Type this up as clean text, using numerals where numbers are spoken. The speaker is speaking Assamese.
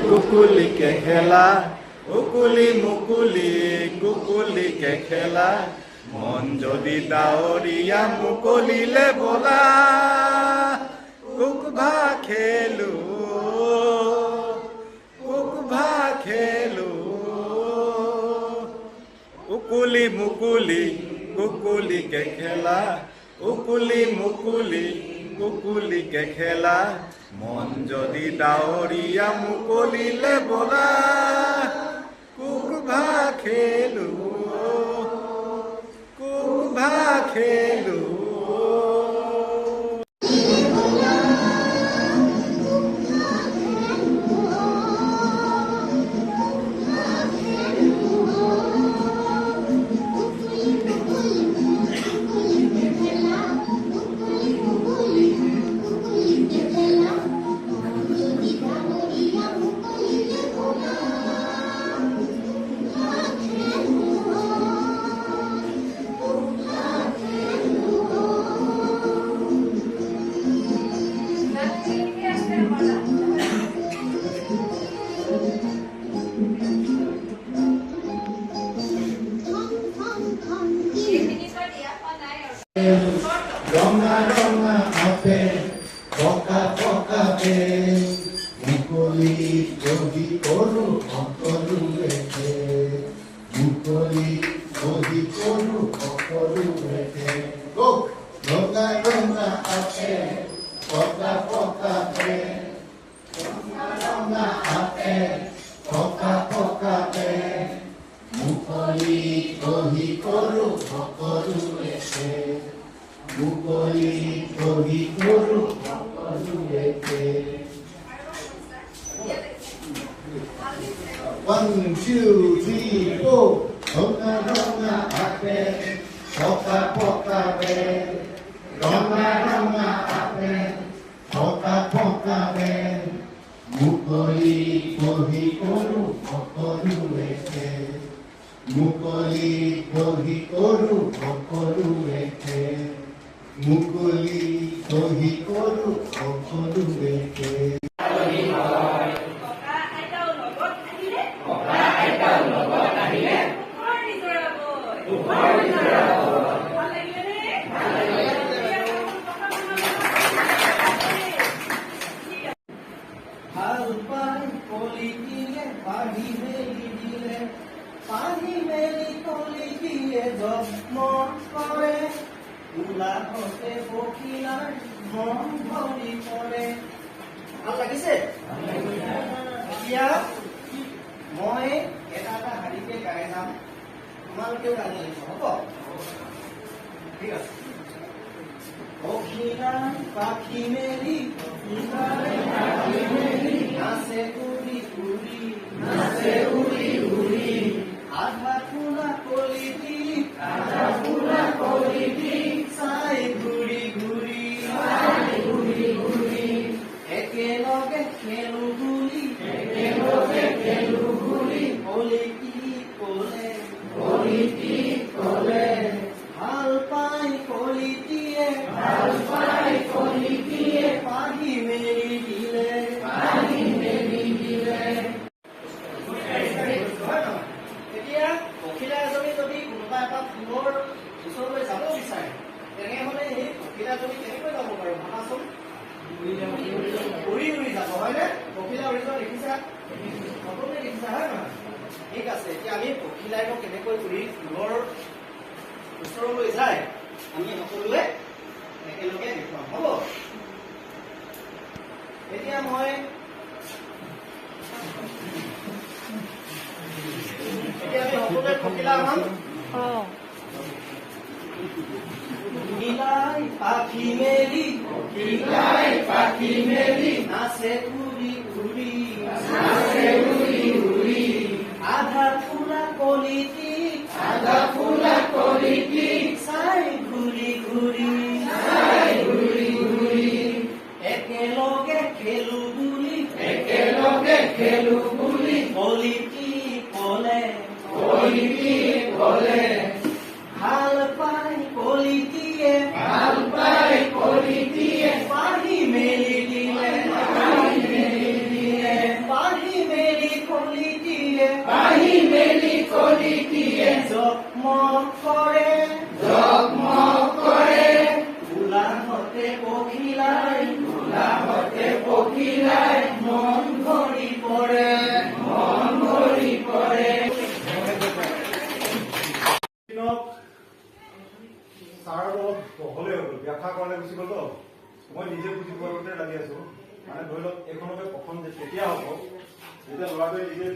কুকুলিকে খেলা উকুলি মুকুলি কুকুলিকে খেলা মন যদি ডাৱৰীয়া মুকলিলে বলা কুকভা খেলো উকুলি মুকুলি কুকুলিকে খেলা উকুলি মুকুলি কুকুলিকে খেলা মন যদি ডাৱৰীয়া মুকলিলে বলা কুকভা খেলো ৰঙা ৰঙা আপেল পকা পকা বেল মুকলি বহি কৰো সকলোৱে মুকলি বহি কৰো সকলোৱে ৰঙা ৰঙা আপেল পকা পকা বেল ৰঙা ৰঙা আপেল পকা পকা বেল মুকলি বহি কৰো সকলোৱে মুকলি বহি কৰো সকলোৱে 1, 2, 3, 4 ৰঙা ৰঙা আপেল পকা পকা বেল ৰঙা ৰঙা আপেল পকা পকা বেল মুকলি বহি কৰো সকলোৱে মুকলি বহি কৰো সকলোৱে মুকলি বহি কৰো সকলোৱে পাহি মেলি কলি দিয়ে যত্ন কৰে উলাহতে পখিলাৰ মন ভৰি পৰে ভাল লাগিছে এতিয়া মই এটা শাৰীকে গাই যাম তোমালোকেও গালি লাগিব হ'ব ঠিক আছে পখিলাই পাখি মেলি নাচে উৰি উৰি আধা পুৰা কলি দি চাই ঘূৰি ঘূৰি একেলগে খেলো বুলি কলিটি কলে ভাল পাই কলিটিয়ে পাহি মেলি দিলে এতিয়া পখিলা এজনী যদি কোনোবা এটা ফুলৰ ওচৰলৈ যাব বিচাৰে তেনেহলে সেই পখিলাজনী কেনেকৈ যাব পাৰে ভাবাচোন উৰি যাব হয়নে পখিলা উৰি যোৱা দেখিছা সকলোৱে দেখিছা হয় নহয় ঠিক আছে এতিয়া আমি পখিলাই কেনেকৈ উৰি ফুলৰ ওচৰলৈ যায় আমি সকলোৱে একেলগে দেখুৱাম হ'ব এতিয়া মই আমি সকলোৱে পখিলা হম নীলাই পাখি মেলি নাচে উৰি উৰি কলিটি কলে ভাল পাই কলিটিয়ে পাহি মেলি দিলে পাহি মেলি কলিটিয়ে জগমগ কৰে উলাহতে পখিলাই মন ভৰি পৰে ছাৰ অলপ বহলে হ'ল ব্যাখ্যা কৰালে গুচি গ'ল মই নিজে বুজি পোৱাতে লাগি আছো মানে ধৰি লওক এইখনকে প্ৰথম কেতিয়া হ'ব যেতিয়া ল'ৰাটোৱে নিজে